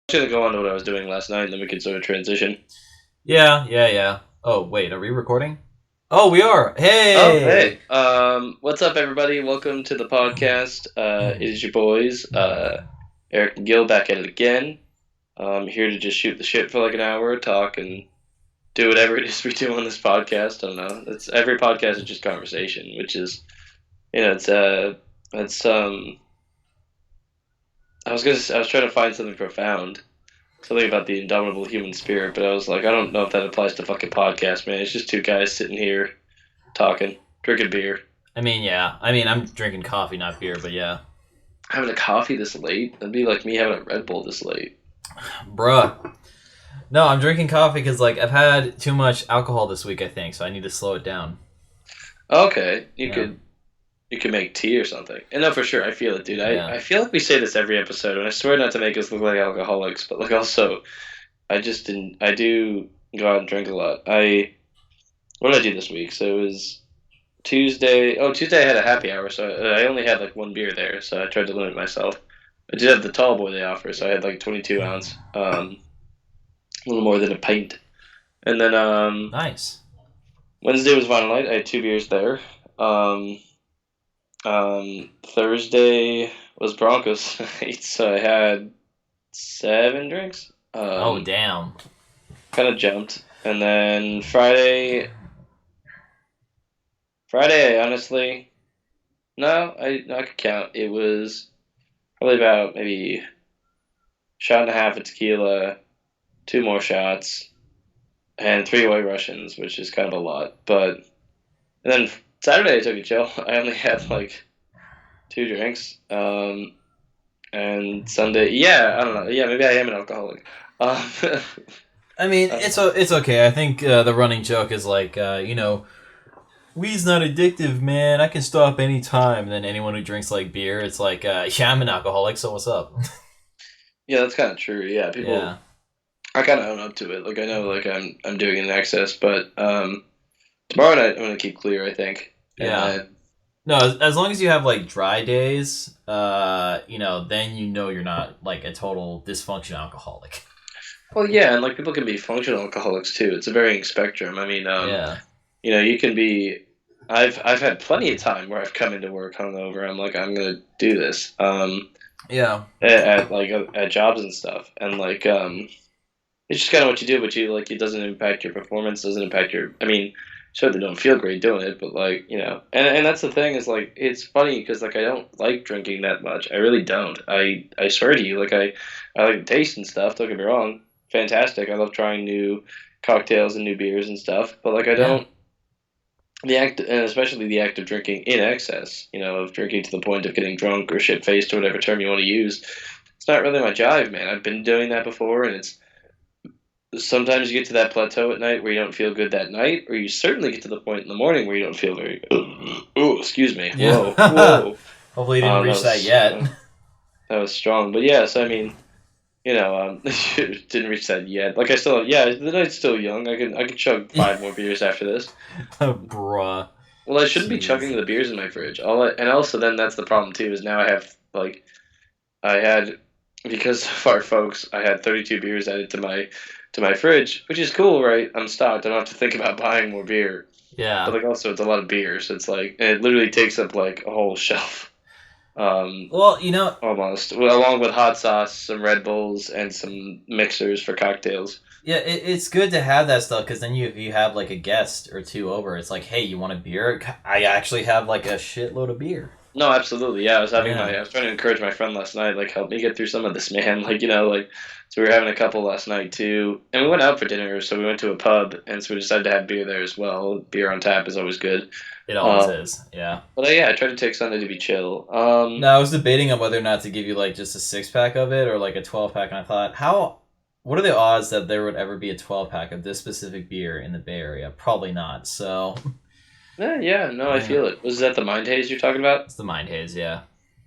Gonna go on to what I was doing last night, and then we can sort of transition. Yeah. Oh, wait, are we recording? Oh, we are. Oh, Hey. hey. What's up, everybody? Welcome to the podcast. It is your boys, Eric and Gil, back at it again. Here to just shoot the shit for like an hour, talk, and do whatever it is we do on this podcast. I don't know. It's every podcast is just conversation, which is, it's. I was trying to find something profound, something about the indomitable human spirit, but I was like, I don't know if that applies to fucking podcast, man. It's just two guys sitting here talking, drinking beer. Yeah. I'm drinking coffee, not beer, but yeah. Having a coffee this late? That'd be like me having a Red Bull this late. Bruh. No, I'm drinking coffee because, I've had too much alcohol this week, I think, so I need to slow it down. Okay, you Yeah. could you could make tea or something. And no, for sure, I feel it, dude. Yeah. I feel like we say this every episode, and I swear not to make us look like alcoholics, but like also, I just didn't. I do go out and drink a lot. What did I do this week? So it was Tuesday. Oh, Tuesday I had a happy hour, so I only had like one beer there, so I tried to limit myself. I did have the tall boy they offer, so I had like 22 ounce, a little more than a pint. And then Nice. Wednesday was Vinyl Night. I had two beers there. Thursday was Broncos night, so I had seven drinks. Oh, damn. Kind of jumped, and then Friday, I honestly, no, I could count. It was probably about maybe shot and a half of tequila, two more shots, and three White Russians, which is kind of a lot. But and then Saturday I took a chill. I only had like two drinks. And Sunday, yeah, I don't know. Yeah, maybe I am an alcoholic. Um, It's okay. I think the running joke is weed's not addictive, man. I can stop anytime. And then anyone who drinks beer, it's yeah, I'm an alcoholic, so what's up? yeah, that's kind of true. Yeah, people. Yeah. I kind of own up to it. Like I know, like I'm doing it in excess, but tomorrow night I'm gonna keep clear. I think, and Yeah. then No, as long as you have dry days, then you're not a total dysfunction alcoholic. well, yeah, and like people can be functional alcoholics too. It's a varying spectrum. I mean, Yeah. you can be. I've had plenty of time where I've come into work hungover. I'm like, I'm gonna do this. Yeah. At jobs and stuff, and it's just kind of what you do, but you like it doesn't impact your performance, doesn't impact your. I mean, sure they don't feel great doing it, but and that's the thing is like it's funny because like I don't like drinking that much. I really don't. I swear to you, I like the taste and stuff. Don't get me wrong, fantastic. I love trying new cocktails and new beers and stuff, but like I Yeah. don't the act and especially the act of drinking in excess. Of drinking to the point of getting drunk or shit faced or whatever term you want to use. It's not really my jive, man. I've been doing that before, and it's sometimes you get to that plateau at night where you don't feel good that night, or you certainly get to the point in the morning where you don't feel very good. Oh, excuse me. Yeah. Whoa, whoa. Hopefully you didn't reach that yet. That was strong. But yes, I mean, didn't reach that yet. Like I still, yeah, the night's still young. I could chug five more beers after this. Bruh. Well, I shouldn't be Jeez. chugging the beers in my fridge. And also then that's the problem too is now I have I had because of our folks, I had 32 beers added to my fridge, which is cool, right? I'm stocked. I don't have to think about buying more beer. But Yeah. like also it's a lot of beer, so it's like and it literally takes up like a whole shelf. Well, Almost. Well, along with hot sauce, some Red Bulls, and some mixers for cocktails. yeah, it's good to have that stuff because then if you have a guest or two over, it's like, hey, you want a beer? I actually have a shitload of beer. No, absolutely. Yeah, Yeah. I was trying to encourage my friend last night, like help me get through some of this, man. So we were having a couple last night too, and we went out for dinner. So we went to a pub, and so we decided to have beer there as well. Beer on tap is always good. It always Um, is. Yeah. but yeah, I tried to take Sunday to be chill. No, I was debating on whether or not to give you just a 6 pack of it or a 12 pack, and I thought, what are the odds that there would ever be a 12 pack of this specific beer in the Bay Area? Probably not. So, Yeah, no, I yeah, feel it. Was that the Mind Haze you're talking about? it's the Mind Haze. Yeah.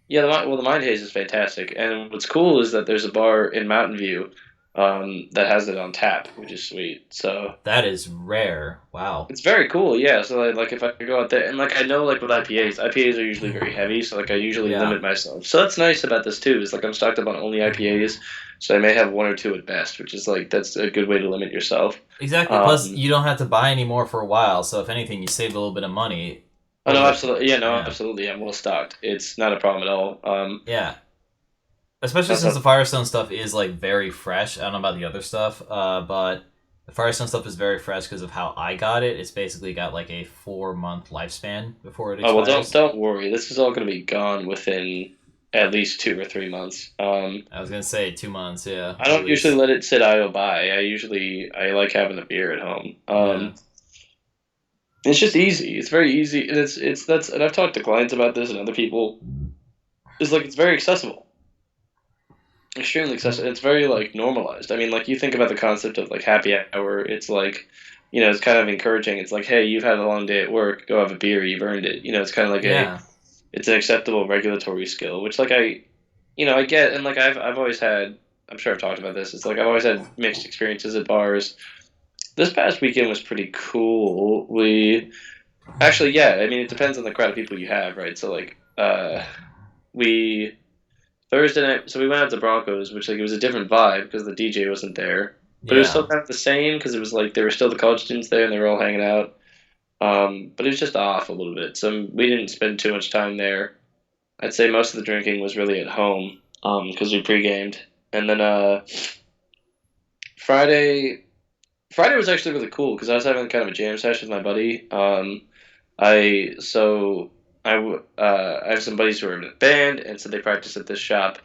Yeah, the Mind Haze is fantastic, and what's cool is that there's a bar in Mountain View that has it on tap, which is sweet. So That is rare. Wow. it's very cool, yeah. So like if I go out there and like I know like with IPAs are usually very heavy, so like I usually Yeah. limit myself. So that's nice about this too. Is like I'm stocked up on only IPAs, so I may have one or two at best, which is like that's a good way to limit yourself. Exactly. Plus, Um, you don't have to buy any more for a while. So if anything, you saved a little bit of money oh no, over the. absolutely, yeah, no, Yeah. absolutely, I'm well stocked. It's not a problem at all. Yeah. Especially That's since not. the Firestone stuff is like very fresh. I don't know about the other stuff, but the Firestone stuff is very fresh because of how I got it. It's basically got like a 4 month lifespan before it Oh well, don't expires. don't worry. This is all going to be gone within at least 2 or 3 months. I was gonna say 2 months, yeah, I at don't usually least. let it sit idle by. I like having a beer at home. Yeah. It's just easy. It's very easy, and it's that's and I've talked to clients about this and other people. It's like it's very accessible, extremely accessible. It's very like normalized. I mean, like you think about the concept of like happy hour. It's like, it's kind of encouraging. It's like, hey, you've had a long day at work. Go have a beer. You've earned it. It's kind of like Yeah. it's an acceptable regulatory skill, which like I get, and like I've always had. I'm sure I've talked about this. It's like I've always had mixed experiences at bars. This past weekend was pretty cool. We actually, yeah. I mean, it depends on the crowd of people you have, right? So like, we Thursday night. So we went out to Broncos, which like it was a different vibe because the DJ wasn't there, but it was still Yeah. kind of the same because it was like there were still the college students there and they were all hanging out. But it was just off a little bit. So we didn't spend too much time there. I'd say most of the drinking was really at home, because we pre-gamed, and then Friday. Friday was actually really cool because I was having kind of a jam session with my buddy. I so I have some buddies who are in a band, and so they practice at this shop.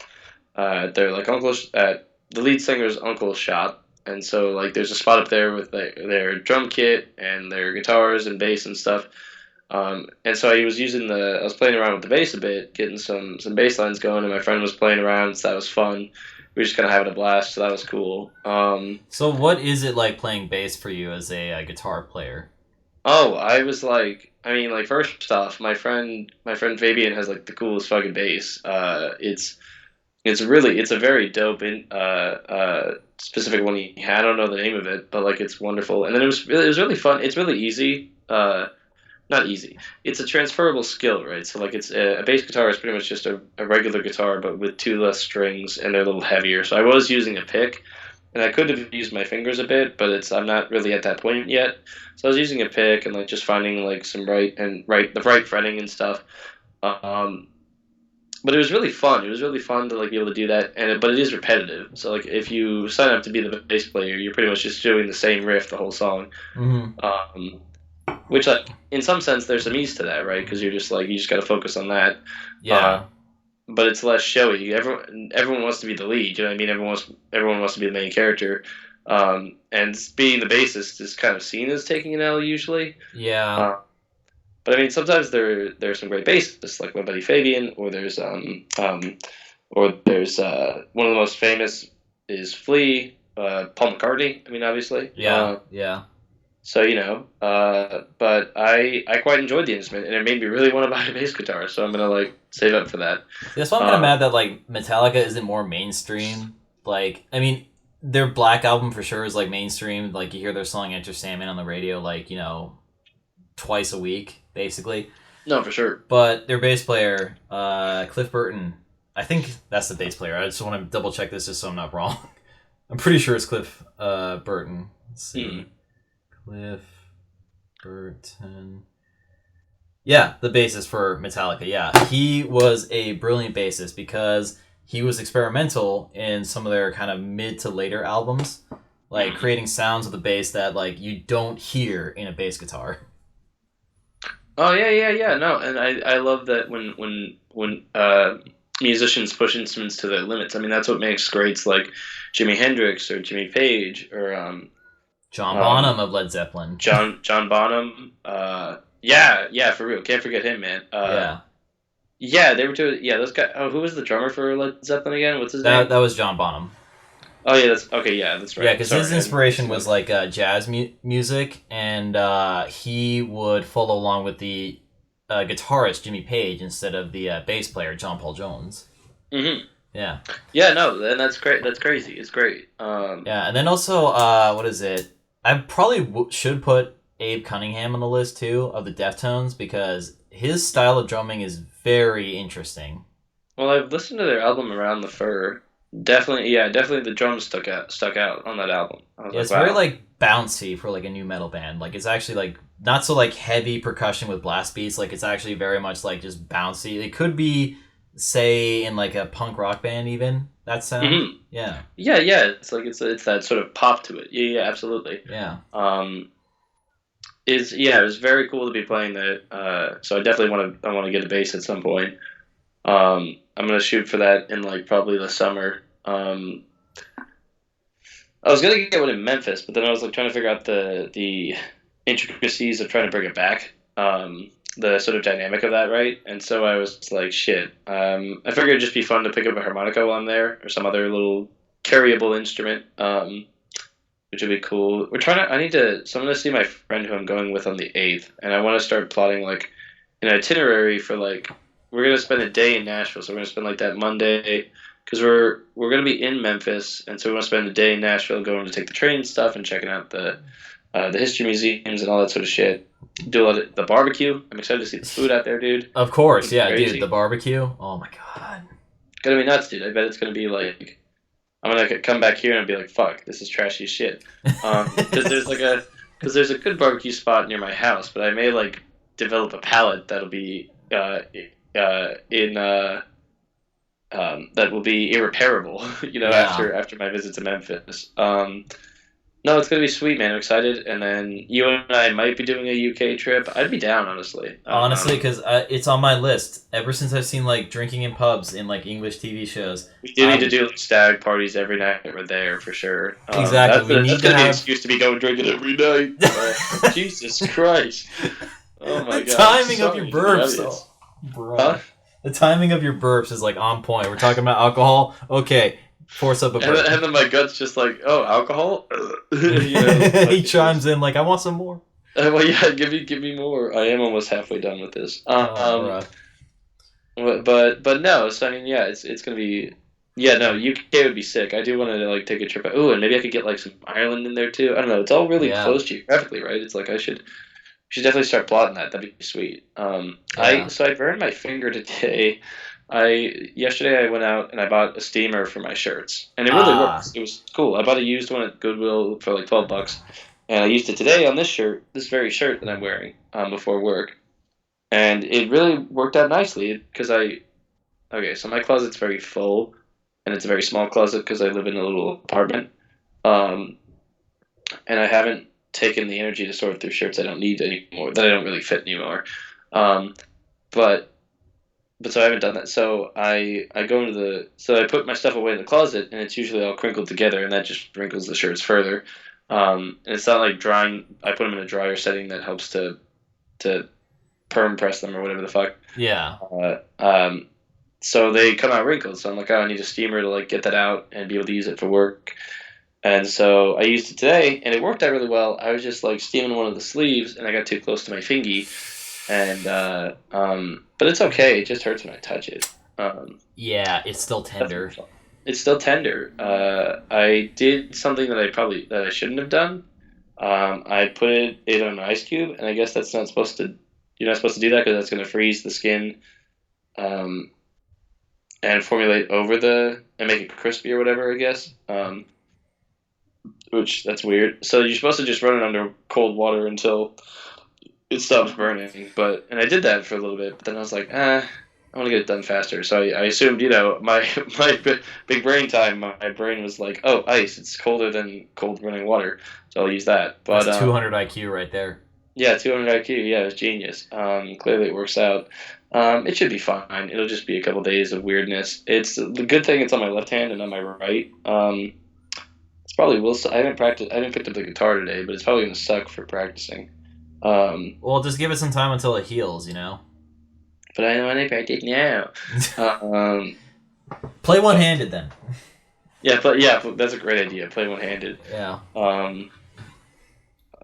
At their like uncle's at the lead singer's uncle's shop, and so like there's a spot up there with their drum kit and their guitars and bass and stuff. And so I was playing around with the bass a bit, getting some bass lines going, and my friend was playing around, so that was fun. We were just kind of having a blast, so that was cool. So what is it like playing bass for you as a guitar player? Oh, I was like, I mean, like first off, my friend Fabian has like the coolest fucking bass. It's a very dope specific one he had. I don't know the name of it, but like it's wonderful. And then it was really fun. It's really easy. Not easy. It's a transferable skill, right? So like it's a bass guitar is pretty much just a regular guitar, but with two less strings, and they're a little heavier. So I was using a pick, and I could have used my fingers a bit, but I'm not really at that point yet. So I was using a pick and like just finding like some the right fretting and stuff. Um, but it was really fun. It was really fun to like be able to do that, but it is repetitive. So like if you sign up to be the bass player, you're pretty much just doing the same riff the whole song. Mm-hmm. Um, which like in some sense there's some ease to that, right? Because you just got to focus on that. Uh, Yeah. but it's less showy. Everyone wants to be the lead. You know what I mean? Everyone wants to be the main character. And being the bassist is kind of seen as taking an L usually. Yeah. Uh, but I mean, sometimes there's some great bassists like my buddy Fabian, or there's one of the most famous is Flea, Paul McCartney. I mean, obviously. Yeah. Yeah. So but I quite enjoyed the instrument, and it made me really want to buy a bass guitar. So I'm gonna like save up for that. See, that's why I'm kind of Uh, mad that like Metallica isn't more mainstream. Like, I mean, their Black album for sure is like mainstream. Like, you hear their song "Enter Sandman" on the radio, like, twice a week, basically. no, for sure. But their bass player, Cliff Burton, I think that's the bass player. I just want to double check this just so I'm not wrong. I'm pretty sure it's Cliff Burton. Let's see. Mm. Cliff Burton. Yeah, the bassist for Metallica. Yeah, he was a brilliant bassist because he was experimental in some of their kind of mid to later albums, like Mm. creating sounds with the bass that like you don't hear in a bass guitar. Oh yeah, yeah, yeah. No, and I love that when musicians push instruments to their limits. I mean, that's what makes greats like Jimi Hendrix or Jimmy Page or John um, Bonham of Led Zeppelin. John Bonham. Yeah, yeah, for real. Can't forget him, man. Yeah, Yeah, they were two. Yeah, those guys. Oh, who was the drummer for Led Zeppelin again? What's his that name? that was John Bonham. Oh yeah, that's okay. Yeah, that's Yeah, right. because Sorry, his inspiration was like jazz music, and he would follow along with the guitarist Jimmy Page instead of the bass player John Paul Jones. Mm-hmm. Yeah. Yeah, no, and that's great. That's crazy. It's great. Yeah, and then also, what is it? I probably should put Abe Cunningham on the list too of the Deftones because his style of drumming is very interesting. Well, I've listened to their album Around the Fur. Definitely, yeah, definitely the drums stuck out on that album. I was Yeah, like, it's very wow. like bouncy for like a new metal band. Like it's actually like not so like heavy percussion with blast beats. Like it's actually very much like just bouncy. It could be say in like a punk rock band even that sound. Hmm. Yeah, Yeah, yeah. It's like it's that sort of pop to it. Yeah, yeah, absolutely. yeah. Um, is yeah, it was very cool to be playing that. So I want to get a bass at some point. I'm gonna shoot for that in like probably the summer. I was gonna get one in Memphis, but then I was like trying to figure out the intricacies of trying to bring it back. The sort of dynamic of that, right? And so I was like, shit. I figured it'd just be fun to pick up a harmonica while I'm there, or some other little carryable instrument, which would be cool. We're trying to. I need to. So I'm gonna see my friend who I'm going with on the 8th, and I want to start plotting like an itinerary for like we're gonna spend a day in Nashville, so we're gonna spend like that Monday because we're gonna be in Memphis, and so we want to spend a day in Nashville, going to take the train and stuff, and checking out the history museums and all that sort of shit. Do a lot of the barbecue. I'm excited to see the food out there, dude. Of It's course, gonna be yeah, dude. The crazy. barbecue. Oh my god. It's gonna be nuts, dude. I bet it's gonna be like I'm gonna come back here and be like, fuck, this is trashy as shit. Because there's a good barbecue spot near my house, but I may like develop a palate that'll be in that will be irreparable, Yeah. after my visit to Memphis. No, it's gonna be sweet, man. I'm excited, and then you and I might be doing a UK trip. I'd be down, honestly. Honestly, because it's on my list. Ever since I've seen like drinking in pubs in like English TV shows, We do need to I do like, stag parties every night that we're there for sure. exactly. We That's need to gonna be an have excuse to be going drinking every night. Jesus Christ! Oh my the God! I'm timing of your sorry to the burps, audience. bro. Huh? The timing of your burps is like on point. We're talking about alcohol. Okay, force up a burp. And then my gut's just like, oh, alcohol. He Fucking chimes gross. in like, "I want some more." Well, yeah, give me more. I am almost halfway done with this. Oh, bruh. But no. So I mean, yeah, it's gonna be. Yeah, no, UK would be sick. I do want to like take a trip. Oh, and maybe I could get like some Ireland in there too. I don't know. It's all really Yeah, close geographically, right? It's like I should definitely start plotting that. That'd be sweet. yeah. I burned my finger today. Yesterday I went out and I bought a steamer for my shirts, and it really Ah, works. It was cool. I bought a used one at Goodwill for like $12, and I used it today on this shirt, this very shirt that I'm wearing before work, and it really worked out nicely because I okay. So my closet's very full, and it's a very small closet because I live in a little apartment, um, and I haven't taken the energy to sort through shirts I don't need anymore that I don't really fit anymore. Um, but so I haven't done that. So I go into the so I put my stuff away in the closet, and it's usually all crinkled together, and that just wrinkles the shirts further. And it's not like drying. I put them in a dryer setting that helps to perm press them or whatever the fuck. yeah. So they come out wrinkled. So I'm like, oh, I need a steamer to like get that out and be able to use it for work. And so I used it today, and it worked out really well. I was just like steaming one of the sleeves, and I got too close to my fingy, and but it's okay. It just hurts when I touch it. Yeah, it's still That's tender. fine. It's still tender. I did something that I shouldn't have done. I put it on an ice cube, and I guess that's not supposed to. You're not supposed to do that because that's going to freeze the skin, um, and formulate over and make it crispy or whatever. I guess. Which that's weird. So you're supposed to just run it under cold water until it stops burning. And I did that for a little bit, but then I was like, I want to get it done faster. So I assumed, my big brain time, my brain was like, oh, ice, it's colder than cold running water, so I'll use that. That's But 200 IQ right there. yeah, 200 IQ, yeah, it was genius. Clearly it works out. It should be fine. It'll just be a couple days of weirdness. It's the good thing it's on my left hand and not my right. It's probably will. I haven't practiced. I haven't picked up the guitar today, but it's probably gonna suck for practicing. Um, Well, just give it some time until it heals, you know? but I want to practice now. Um, Play one handed then. yeah, that's a great idea. Play one handed. Yeah. Um,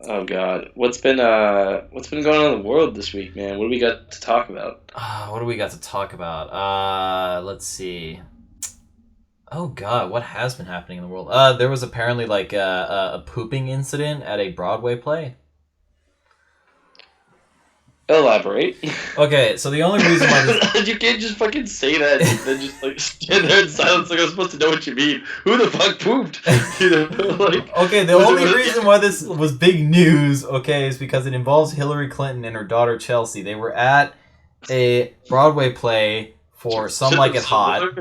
oh God, what's been going on in the world this week, man? What do we got to talk about? What do we got to talk about? Let's see. Oh God, what has been happening in the world? There was apparently like a pooping incident at a Broadway play. Elaborate. Okay, so the only reason why this You can't just fucking say that and then just like stand there in silence like I'm supposed to know what you mean. Who the fuck pooped? You know, like okay, the was it only was reason why this was big news, okay, is because it involves Hillary Clinton and her daughter Chelsea. They were at a Broadway play for Some Like It Hot.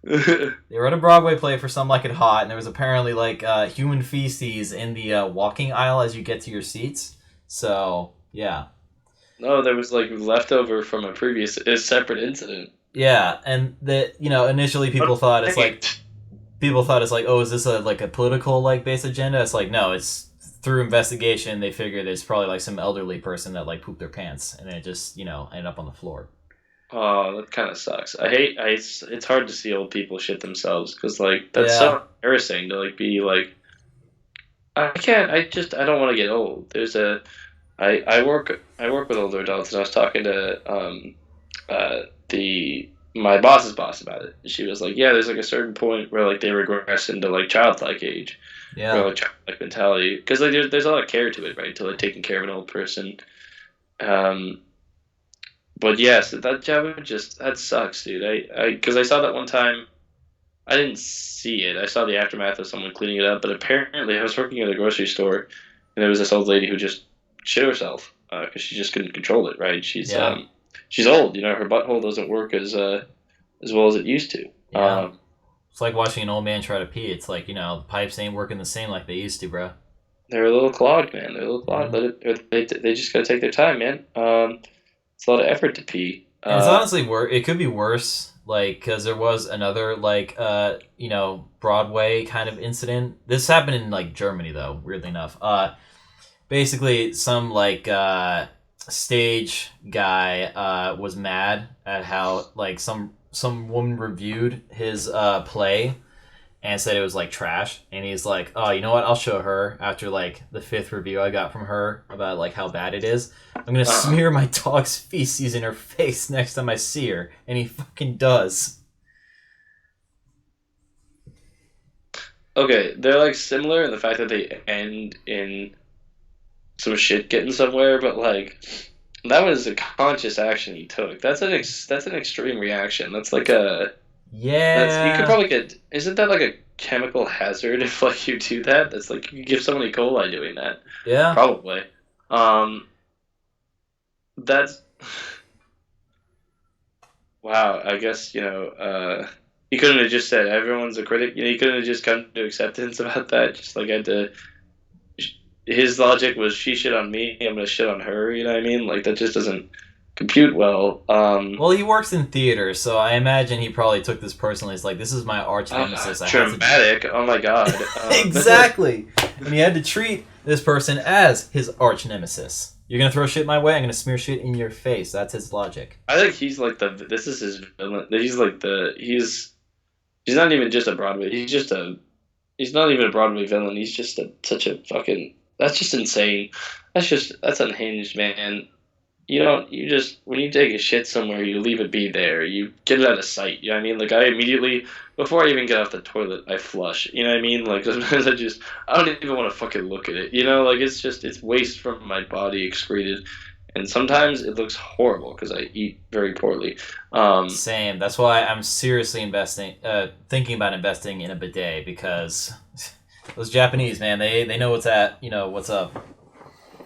They were at a Broadway play for Some Like It Hot, and there was apparently like human feces in the walking aisle as you get to your seats. So yeah, No, there was like leftover from a separate incident. yeah, and initially people thought it's like, oh, is this a like a political like based agenda? It's like, no, it's through investigation they figured there's probably like some elderly person that like pooped their pants and it just ended up on the floor. Oh, that kind of sucks. It's hard to see old people shit themselves because like that's Yeah, so embarrassing to like be like I can't I don't want to get old. I work with older adults and I was talking to the my boss's boss about it. She was like, yeah, there's like a certain point where like they regress into like childlike age or yeah, like childlike mentality because like there's a lot of care to it, right? To like taking care of an old person. Um, but yes, that job would just that sucks, dude. I because I saw that one time. I didn't see it. I saw the aftermath of someone cleaning it up, but apparently I was working at a grocery store, and there was this old lady who just shit herself because she just couldn't control it. Right? yeah, She's old. You know, her butthole doesn't work as well as it used to. yeah. It's like watching an old man try to pee. It's like the pipes ain't working the same like they used to, bro. They're a little clogged, man. They're a little clogged. Yeah. They just gotta take their time, man. It's a lot of effort to pee. And it's honestly it could be worse, like because there was another like Broadway kind of incident. This happened in like Germany though, weirdly enough. Basically some like stage guy was mad at how like some woman reviewed his play and said it was like trash, and he's like, oh, you know what, I'll show her after like the fifth review I got from her about like how bad it is. I'm gonna uh, smear my dog's feces in her face next time I see her. And he fucking does. okay, they're like similar in the fact that they end in some shit getting somewhere, but like that was a conscious action he took. That's an extreme reaction. That's you could Yeah, probably get. Isn't that like a chemical hazard if like you do that? That's like you could give someone E. coli doing that. yeah. Probably. Um, that's wow. I guess he couldn't have just said everyone's a critic. You know, he couldn't have just come to acceptance about that. Just like had to. His logic was she shit on me, I'm gonna shit on her. You know what I mean? Like that just doesn't compute well. Well, he works in theater, so I imagine he probably took this personally. It's like, this is my arch nemesis. I have to. Dramatic. Oh my god. Exactly! And he had to treat this person as his arch nemesis. You're gonna throw shit my way, I'm gonna smear shit in your face. That's his logic. I think he's like the. This is his villain. He's like the. He's not even just a Broadway. He's just a. He's not even a Broadway villain. He's just such a fucking. That's just insane. That's unhinged, man. You don't. You just when you take a shit somewhere, you leave it be there. You get it out of sight. You know what I mean? Like I immediately before I even get off the toilet, I flush. You know what I mean? Like sometimes I don't even want to fucking look at it. You know, like it's waste from my body excreted, and sometimes it looks horrible because I eat very poorly. Um, Same. That's why I'm seriously thinking about investing in a bidet because those Japanese, man, they know what's up.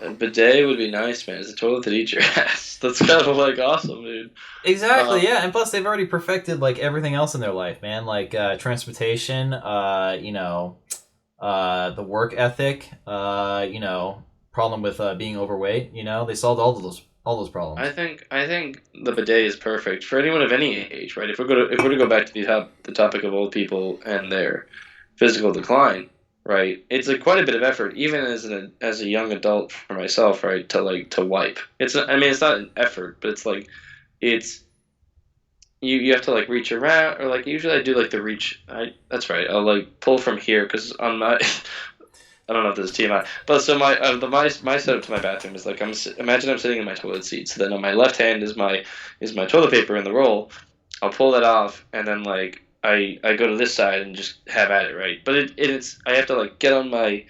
a bidet would be nice, man. It's a toilet that eats your ass. That's kind of like awesome, dude. Exactly, Um, yeah, and plus they've already perfected like everything else in their life, man. Like transportation, the work ethic, problem with being overweight. They solved all those I problems. think I think the bidet is perfect for anyone of any age, right? If we're to go back to the topic of old people and their physical decline, right? It's like quite a bit of effort, even as a young adult for myself, right? To wipe. I mean it's not an effort, but it's like it's you have to like reach around or like usually I do like the reach. I That's right. I'll like pull from here because on my I don't know if this is TMI, but so my setup to my bathroom is like imagine I'm sitting in my toilet seat. So then on my left hand is my toilet paper in the roll. I'll pull that off and then like I go to this side and just have at it, right? But it's I have to like get on my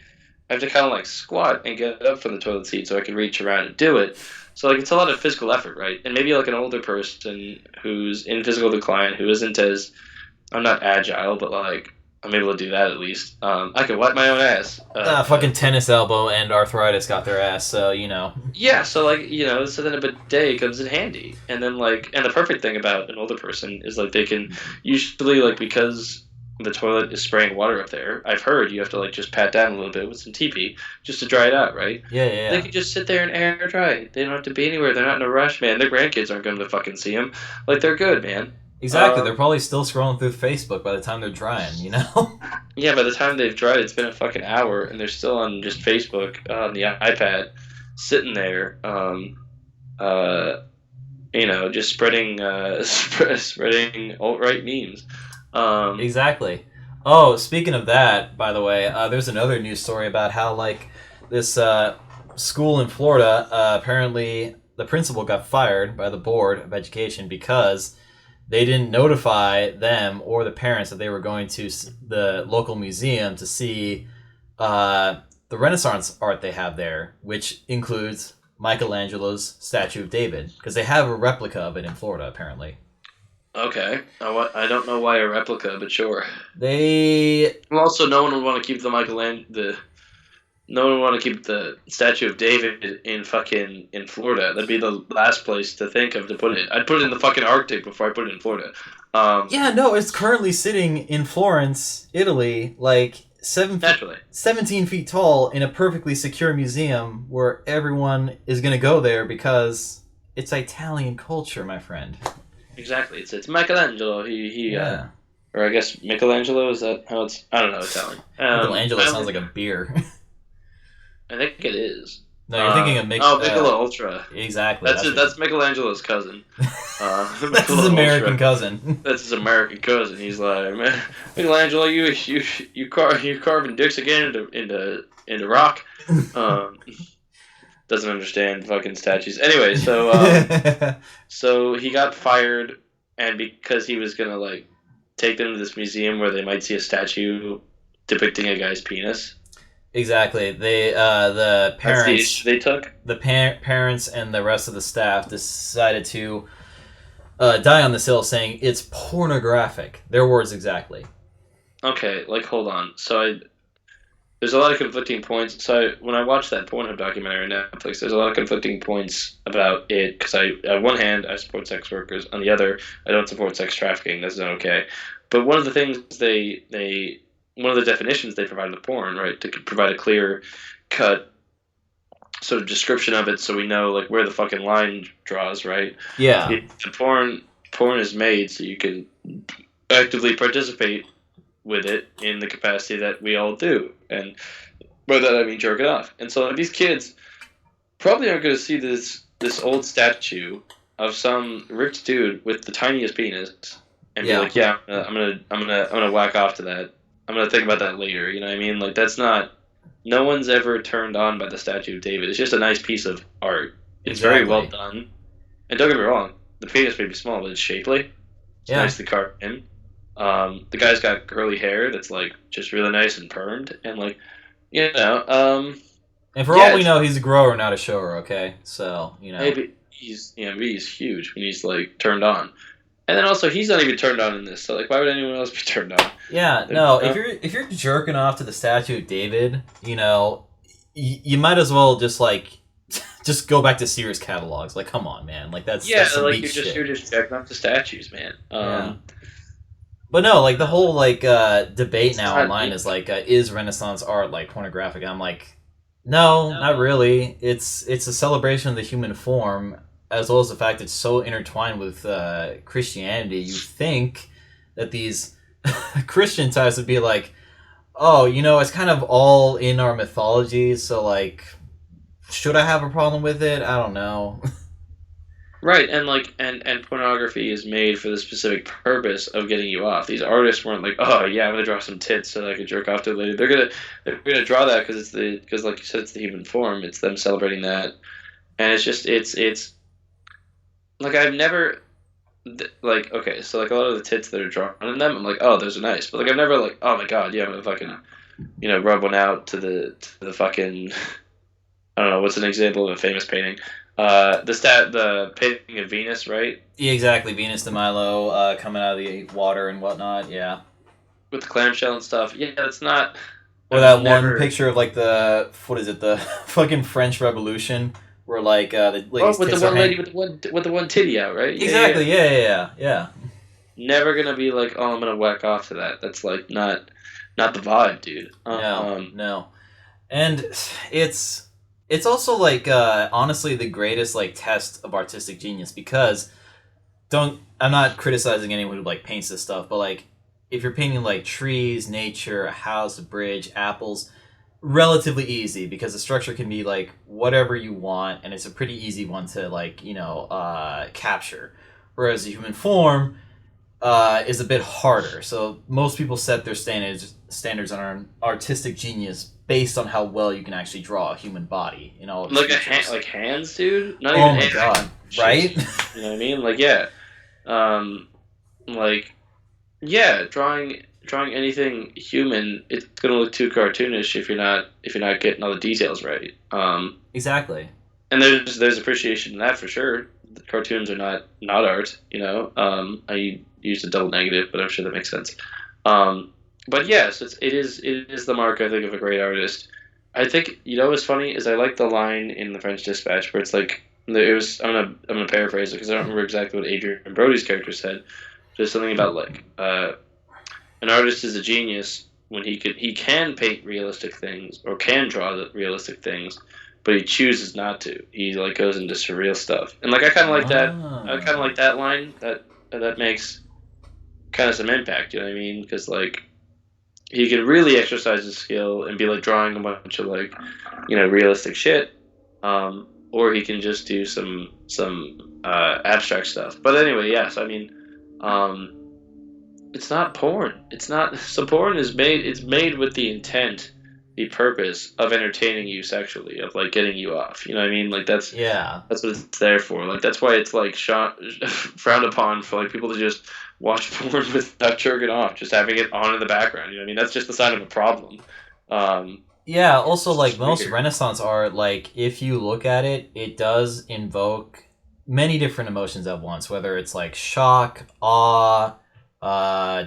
I have to kind of like squat and get up from the toilet seat so I can reach around and do it. So like it's a lot of physical effort, right? And maybe like an older person who's in physical decline, who isn't as I'm not agile, but like I'm able to do that at least. I can wipe my own ass. Fucking tennis elbow and arthritis got their ass, so you know. Yeah, so like so then a bidet comes in handy, and then like, and the perfect thing about an older person is like they can usually like because the toilet is spraying water up there. I've heard you have to like just pat down a little bit with some TP just to dry it out, right? Yeah, yeah, They yeah. can just sit there and air dry. They don't have to be anywhere. They're not in a rush, man. Their grandkids aren't going to fucking see them. Like they're good, man. Exactly. They're probably still scrolling through Facebook by the time they're drying, you know? Yeah, by the time they've dried, it's been a fucking hour, and they're still on just Facebook on the iPad, sitting there, just spreading, spreading alt right memes. Exactly. Oh, speaking of that, by the way, there's another news story about how, like, this school in Florida, apparently the principal got fired by the Board of Education because they didn't notify them or the parents that they were going to the local museum to see the Renaissance art they have there, which includes Michelangelo's statue of David, because they have a replica of it in Florida, apparently. Okay, I don't know why a replica, but sure. They Well, also, no one would want to keep no one would want to keep the statue of David in Florida. That'd be the last place to think of to put it. I'd put it in the fucking Arctic before I put it in Florida. Yeah, no, it's currently sitting in Florence, Italy, like Naturally. 17 feet tall in a perfectly secure museum where everyone is going to go there because it's Italian culture, my friend. Exactly. It's Michelangelo. He Yeah. or I guess Michelangelo, is that how it's? I don't know Italian. Michelangelo sounds like a beer. I think it is. No, you're thinking of Michelob Ultra. Exactly. That's Michelangelo's cousin. That's his American cousin. That's his American cousin. He's like, man, Michelangelo, you carving dicks again into rock. Doesn't understand fucking statues. Anyway, so he got fired, and because he was gonna like take them to this museum where they might see a statue depicting a guy's penis. Exactly. The parents, That's the issue they took. The parents and the rest of the staff decided to die on this hill, saying it's pornographic. Their words exactly. Okay, like hold on. There's a lot of conflicting points. So when I watched that Pornhub documentary on Netflix, there's a lot of conflicting points about it because on one hand I support sex workers, on the other I don't support sex trafficking. That's not okay. But one of the things one of the definitions they provide with porn, right, to provide a clear cut sort of description of it, so we know like where the fucking line draws, right? Yeah. The porn is made so you can actively participate with it in the capacity that we all do, and by that I mean jerk it off. And so these kids probably aren't going to see this old statue of some rich dude with the tiniest penis and be like, yeah, I'm gonna whack off to that. I'm gonna think about that later. You know what I mean? Like that's not. No one's ever turned on by the statue of David. It's just a nice piece of art. It's very well done. And don't get me wrong, the penis may be small, but it's shapely. It's nicely carved in. The guy's got curly hair that's like just really nice and permed, and like, and for all we know, he's a grower, not a shower. Okay, so maybe he's huge when he's like turned on, and then also he's not even turned on in this. So like, why would anyone else be turned on? Yeah, no. If you're jerking off to the statue of David, you might as well just just go back to Sears catalogs. Like, come on, man. Like that's like you're just checking off the statues, man. Yeah. But no, like the whole debate now online is like, is Renaissance art like pornographic? I'm like, no, not really. It's a celebration of the human form, as well as the fact it's so intertwined with Christianity. You think that these Christian types would be like, oh, it's kind of all in our mythology, so like, should I have a problem with it? I don't know. Right, and like and pornography is made for the specific purpose of getting you off. These artists weren't like, oh yeah, I'm gonna draw some tits so that I can jerk off to it later. They're gonna draw that because like you said, it's the human form. It's them celebrating that, and it's just it's like I've never like okay, so like a lot of the tits that are drawn in them, I'm like, oh, those are nice, but like I've never like, oh my god, yeah, I'm gonna fucking rub one out to the fucking I don't know what's an example of a famous painting. The painting of Venus, right? Yeah, exactly. Venus de Milo coming out of the water and whatnot. Yeah. With the clamshell and stuff. Yeah, it's not. Or I've that one never. picture of like the what is it, the fucking French Revolution, where like the Oh, lady's with the tits are one lady hanging. with the one titty out, right? Yeah, yeah, Exactly. yeah. Yeah, yeah, yeah, yeah. Never gonna be like, oh, I'm gonna whack off to that. That's like not the vibe, dude. No, no. And it's it's also like honestly the greatest like test of artistic genius because don't I'm not criticizing anyone who like paints this stuff, but like if you're painting like trees, nature, a house, a bridge, apples, relatively easy because the structure can be like whatever you want and it's a pretty easy one to like capture. Whereas the human form is a bit harder. So most people set their standards on artistic genius based on how well you can actually draw a human body in all of its like features. like hands, dude. Not even Oh my hand god! shit. Right? You know what I mean? Like yeah. Um, like yeah, drawing anything human, it's gonna look too cartoonish if you're not getting all the details right. Exactly. And there's appreciation in that for sure. The cartoons are not art, you know. I used a double negative, but I'm sure that makes sense. But yes, it is the mark I think of a great artist. I think what's funny is I like the line in the French Dispatch where it's like it was I'm gonna paraphrase it because I don't remember exactly what Adrian Brody's character said. There's something about like an artist is a genius when he can paint realistic things or can draw the realistic things, but he chooses not to. He like goes into surreal stuff, and like I kind of like that. I kind of Ah. like that line. That makes kind of some impact. You know what I mean? Because like he can really exercise his skill and be like drawing a bunch of like realistic shit, or he can just do some abstract stuff. But anyway, yes, I mean. It's not porn. It's not. So porn is made. It's made with the intent, the purpose of entertaining you sexually, of like getting you off. You know what I mean? Like Yeah. that's what it's there for. Like that's why it's like frowned upon for like people to just watch porn without jerking off, just having it on in the background. You know what I mean? That's just the sign of a problem. Um, Yeah, also it's like just most weird. Renaissance art, like if you look at it, it does invoke many different emotions at once, whether it's like shock, awe,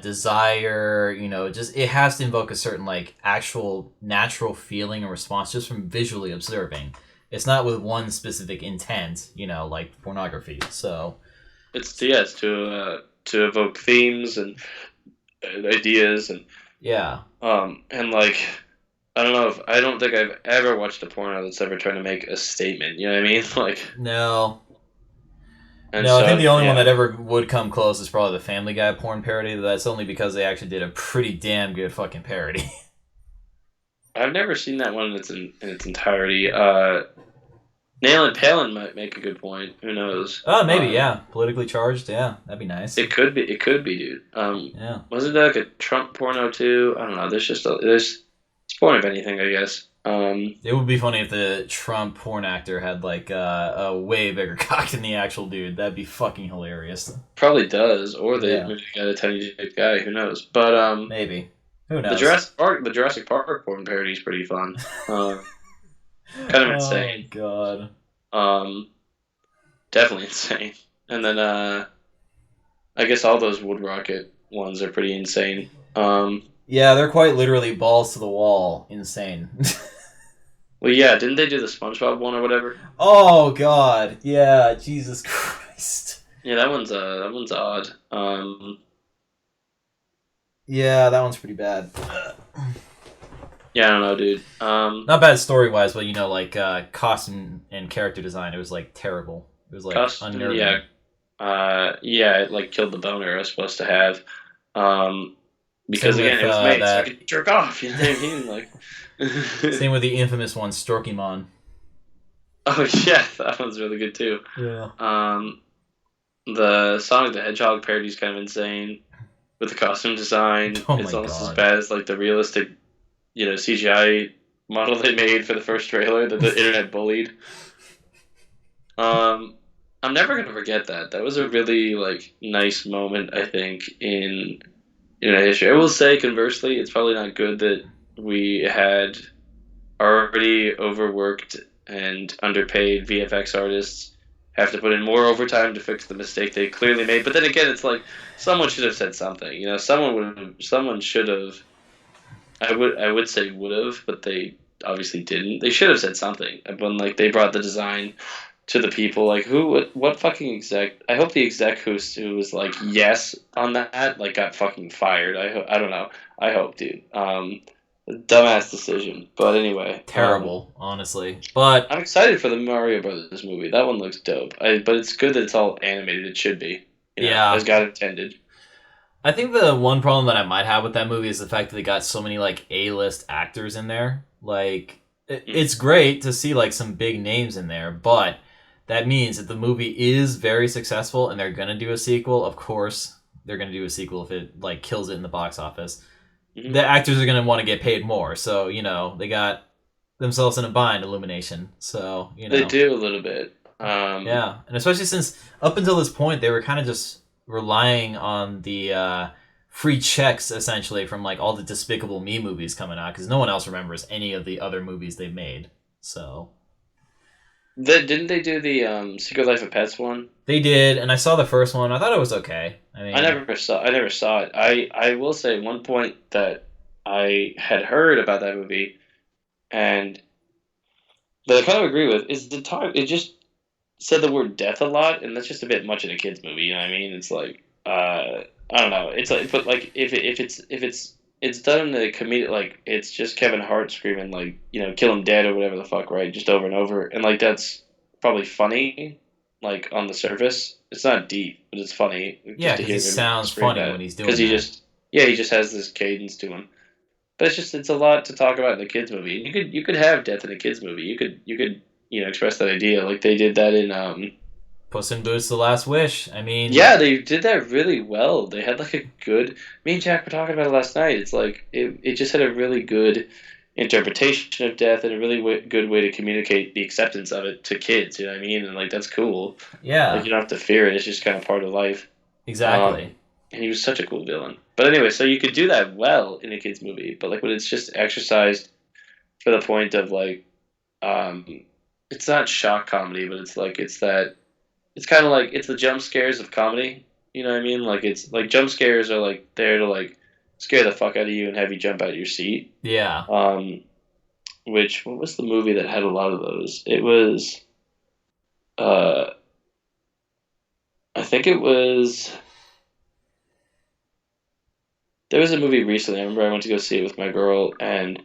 desire, just it has to invoke a certain like actual natural feeling and response just from visually observing. It's not with one specific intent, like pornography. So It's to evoke themes and ideas and like I don't think I've ever watched a porno that's ever trying to make a statement. You know what I mean? Like, no. and No, I think so the only one yeah, that ever would come close is probably the Family Guy porn parody. That's only because they actually did a pretty damn good fucking parody. I've never seen that one in its entirety. Nail and Palin might make a good point. Who knows? Oh, maybe, yeah. Politically charged, yeah. That'd be nice. It could be, dude. Yeah. Wasn't that like a Trump porno too? I don't know. There's it's porn of anything, I guess. It would be funny if the Trump porn actor had, like, a way bigger cock than the actual dude. That'd be fucking hilarious. Probably does, or they Yeah. maybe got a tiny dick guy. Who knows? But Maybe. Who the knows? Jurassic Park porn parody is pretty fun. Kind of Oh, insane. God. Um, Definitely insane. And then I guess all those Wood Rocket ones are pretty insane. Yeah, they're quite literally balls to the wall. Insane. Well, yeah, didn't they do the SpongeBob one or whatever? Oh, God. Yeah, Jesus Christ. Yeah, that one's odd. Yeah, that one's pretty bad. Yeah, I don't know, dude. Not bad story wise, but like costume and character design, it was like terrible. It was like Costume, yeah, unnerving. yeah, it like killed the boner I was supposed to have. Um, Same because again, with it was made so I that. could jerk off. You know what I mean? Like, Same with the infamous one, Storkymon. oh yeah, that one's really good too. Yeah. Um, the Sonic the Hedgehog parody is kind of insane with the costume design. Oh It's my almost as god. bad as like the realistic, CGI model they made for the first trailer that the internet bullied. Um, I'm never gonna forget that. That was a really like nice moment, I think, in history. I will say, conversely, it's probably not good that we had already overworked and underpaid VFX artists have to put in more overtime to fix the mistake they clearly made. But then again, it's like someone should have said something. Someone should have. I would say would have, but they obviously didn't. They should have said something when like they brought the design to the people. Like who? What fucking exec? I hope the exec who was like yes on that like got fucking fired. I don't know. I hope, dude. Dumbass decision. But anyway, Terrible, honestly. But I'm excited for the Mario Brothers movie. That one looks dope. But it's good that it's all animated. It should be, as yeah, God intended. I think the one problem that I might have with that movie is the fact that they got so many like A-list actors in there. Like Mm. it's great to see like some big names in there, but that means that the movie is very successful and they're going to do a sequel. Of course, they're going to do a sequel if it like kills it in the box office. Hmm. The actors are going to want to get paid more. So, they got themselves in a bind, Illumination. So, They do a little bit. yeah. And especially since up until this point, they were kind of just relying on the free checks, essentially, from like all the Despicable Me movies coming out because no one else remembers any of the other movies they've made. So. Didn't they do the Secret Life of Pets one? They did, and I saw the first one. I thought it was okay. I mean, I never saw it. I will say one point that I had heard about that movie and that I kind of agree with is the talk. It just said the word death a lot, and that's just a bit much in a kids movie. You know what I mean? It's like I don't know. It's like, but like if it's done in a comedic, like it's just Kevin Hart screaming like kill him dead or whatever the fuck, right? Just over and over, and like that's probably funny, like on the surface. It's not deep, but it's funny yeah, just to because he hear him sounds scream funny that when he's because doing that. he just has this cadence to him. But it's a lot to talk about in a kids movie. You could have death in a kids movie. You could express that idea like they did that in Puss in Boots: The Last Wish. I mean, yeah, they did that really well. They had like a good. Me and Jack were talking about it last night. It's like it just had a really good interpretation of death and a really good way to communicate the acceptance of it to kids. You know what I mean? And like that's cool. Like yeah, you don't have to fear it. It's just kind of part of life. Um, exactly. and he was such a cool villain. But anyway, so you could do that well in a kids movie, but like when it's just exercised for the point of like, um, it's not shock comedy, but it's like it's kind of like it's the jump scares of comedy. You know what I mean? Like it's like jump scares are like there to like scare the fuck out of you and have you jump out of your seat. Yeah. Um, which what was the movie that had a lot of those? It was uh, I think it was there was a movie recently. I remember I went to go see it with my girl and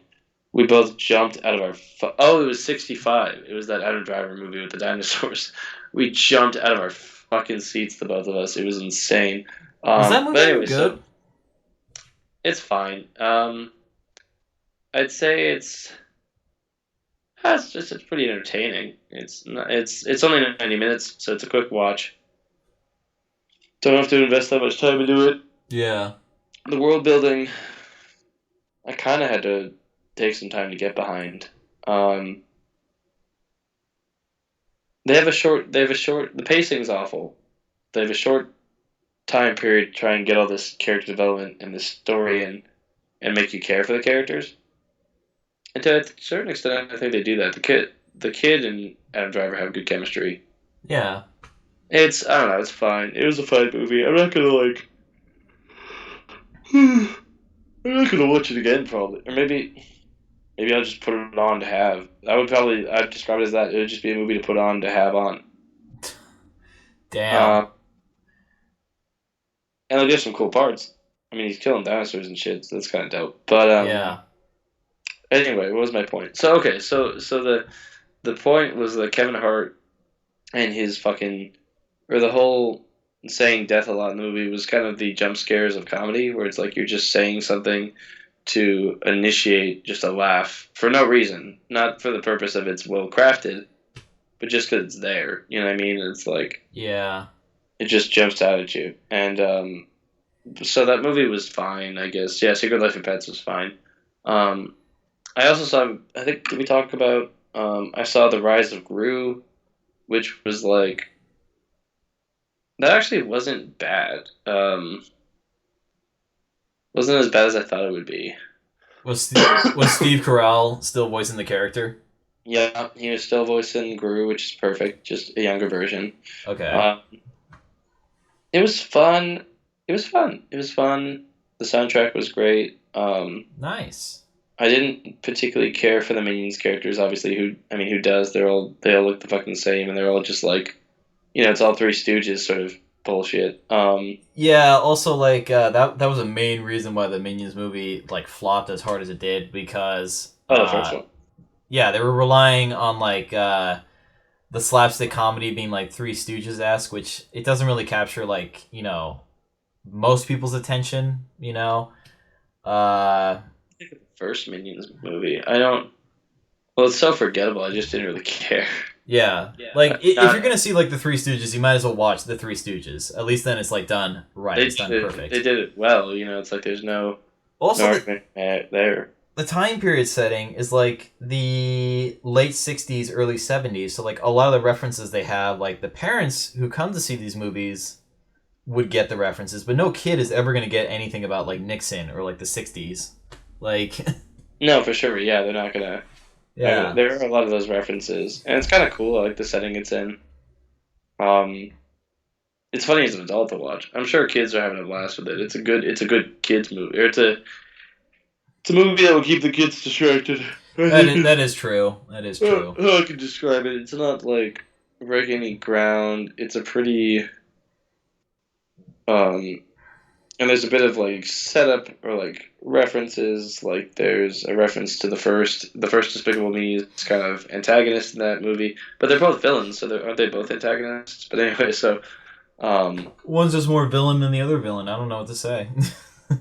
we both jumped out of our. Oh, it was 65. It was that Adam Driver movie with the dinosaurs. We jumped out of our fucking seats, the both of us. It was insane. Was that movie But any anyway, good? so it's fine. I'd say it's pretty entertaining. It's only 90 minutes, so it's a quick watch. Don't have to invest that much time into it. Yeah. The world building, I kind of had to take some time to get behind. Um, the pacing's awful. They have a short time period to try and get all this character development and this story and make you care for the characters. And to a certain extent, I think they do that. The kid and Adam Driver have good chemistry. Yeah. I don't know, it's fine. It was a fine movie. I'm not gonna like. I'm not gonna watch it again probably, or maybe I'll just put it on to have. I'd describe it as that. It would just be a movie to put on to have on. Damn. Uh, and like, there's some cool parts. I mean, he's killing dinosaurs and shit, so that's kind of dope. But Yeah. anyway, what was my point? So okay, so the point was that Kevin Hart and his fucking or the whole saying death a lot in the movie was kind of the jump scares of comedy, where it's like you're just saying something to initiate just a laugh for no reason, not for the purpose of it's well crafted, but just because it's there. You know what I mean? It's like Yeah. it just jumps out at you, and so that movie was fine, I guess. Yeah, Secret Life of Pets was fine. Um, I also saw. I think did we talk about? I saw the Rise of Gru, which was like That actually wasn't bad. Wasn't as bad as I thought it would be. Was Steve Carell still voicing the character? Yeah, he was still voicing Gru, which is perfect, just a younger version. Okay. Uh, it was fun. It was fun. It was fun. The soundtrack was great. Nice. I didn't particularly care for the Minions characters. Obviously, who does? They all look the fucking same, and they're all just like, it's all Three Stooges sort of bullshit. Yeah. Also, like that was a main reason why the Minions movie like flopped as hard as it did because Oh, the first one. yeah, they were relying on like the slapstick comedy being like Three Stooges esque, which it doesn't really capture like most people's attention. Uh, I think of the first Minions movie. I don't. Well, it's so forgettable. I just didn't really care. yeah, like if you're Uh, gonna see like the Three Stooges, you might as well watch the Three Stooges. At least then it's like done right. It's done they perfect. did it well. It's like there's no Also, argument there. the time period setting is like the late 60s, early 70s. So like a lot of the references they have, like the parents who come to see these movies would get the references, but no kid is ever going to get anything about like Nixon or like the 60s. Like No, for sure. Yeah, they're not gonna. yeah. There are a lot of those references, and it's kind of cool. I like the setting it's in. Um, it's funny as an adult to watch. I'm sure kids are having a blast with it. It's a good kids movie. Or it's a movie that will keep the kids distracted. That is true. That is true. How I can describe it. It's not like breaking any ground. It's a pretty um, and there's a bit of like setup or like references. Like there's a reference to the first Despicable Me is kind of antagonist in that movie, but they're both villains, so aren't they both antagonists? But anyway, so One's just more villain than the other villain. I don't know what to say.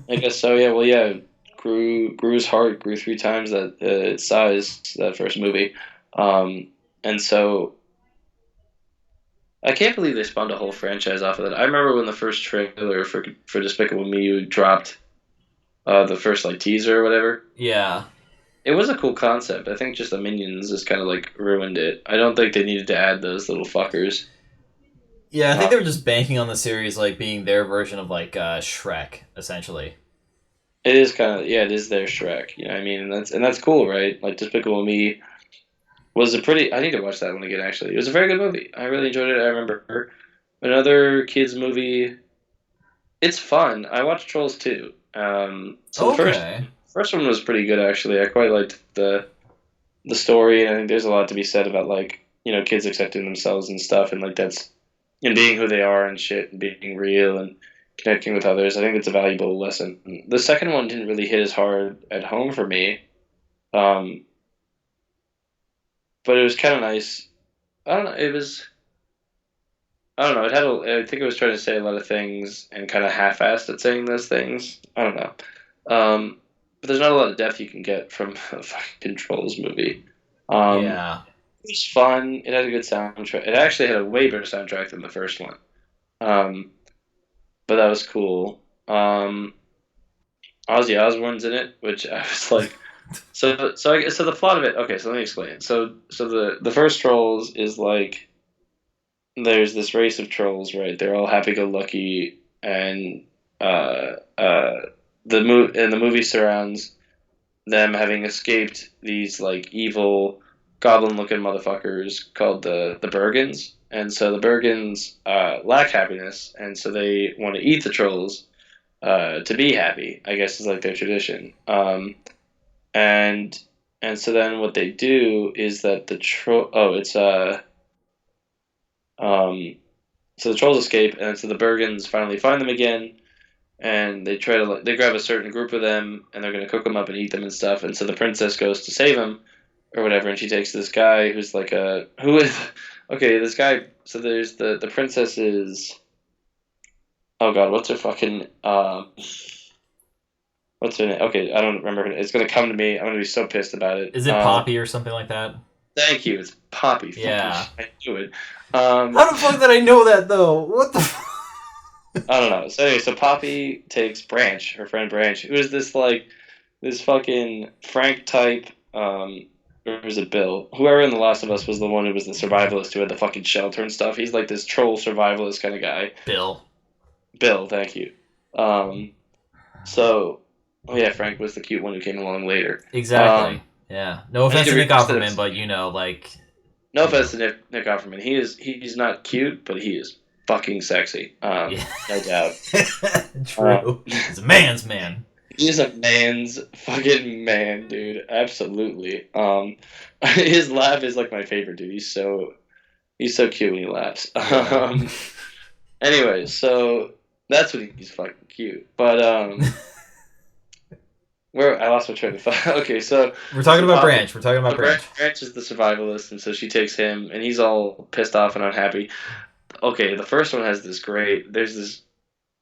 I guess so. Yeah. Well, yeah. Gru's heart grew 3 times that its size that first movie, and so I can't believe they spawned a whole franchise off of that. I remember when the first trailer for Despicable Me dropped, the first like teaser or whatever. yeah. It was a cool concept. I think just the minions just kind of like ruined it. I don't think they needed to add those little fuckers. Yeah, I think Uh, they were just banking on the series like being their version of like Shrek, essentially. it is kind of, yeah, it is their Shrek. You know what I mean? And that's cool, right? Like Despicable Me was a pretty. I need to watch that one again. Actually, it was a very good movie. I really enjoyed it. I remember another kids movie. It's fun. I watched Trolls too. So the first Okay. first one was pretty good actually. I quite liked the story, and I think there's a lot to be said about like kids accepting themselves and stuff, and like that's and being who they are and shit, and being real and connecting with others. I think it's a valuable lesson. The second one didn't really hit as hard at home for me, um, but it was kind of nice. I don't know. It was. I don't know. It had. I think it was trying to say a lot of things and kind of half-assed at saying those things. I don't know. But there's not a lot of depth you can get from a fucking Trolls movie. Um, Yeah. it was fun. It had a good soundtrack. It actually had a way better soundtrack than the first one. Um, but that was cool. Ozzy Osbourne's in it, which I was like, so the plot of it. Okay, so let me explain. So the first Trolls is like there's this race of trolls, right? They're all happy-go-lucky, and the movie surrounds them having escaped these like evil goblin-looking motherfuckers called the Bergens, and so the Bergens lack happiness, and so they want to eat the trolls to be happy. I guess is like their tradition. And and so then what they do is that the troll. Oh, it's um so the trolls escape, and so the Bergens finally find them again, and they try to they grab a certain group of them, and they're gonna cook them up and eat them and stuff. And so the princess goes to save them, or whatever, and she takes this guy who's like a who is okay. This guy. So there's the princess is oh god, what's her fucking what's her name? Okay, I don't remember. It's gonna come to me. I'm gonna be so pissed about it. Is it Poppy or something like that? Thank you. It's Poppy. Fucking Yeah. shit, I knew it. How the fuck did I know that though? What the? I don't know. So anyway, so Poppy takes Branch, her friend Branch, who is this like this fucking Frank type, or was it Bill? Whoever in The Last of Us was the one who was the survivalist who had the fucking shelter and stuff. He's like this troll survivalist kind of guy. Bill. Bill, thank you. Um, so, oh yeah, Frank was the cute one who came along later. Exactly. Yeah. No I need offense to to Nick rewatch that Offerman, but episode. like No you know. offense to Nick Offerman. He's not cute, but he is fucking sexy. Yeah. No doubt. True. He's a man's man. He's a man's fucking man, dude. Absolutely. His laugh is like my favorite, dude. He's so cute when he laughs. Yeah. Anyway, so that's what he's fucking cute. But where I lost my train of thought. Okay, so We're talking about Poppy, Branch. We're talking about so Branch. Branch is the survivalist, and so she takes him, and he's all pissed off and unhappy. Okay, the first one has this great. There's this.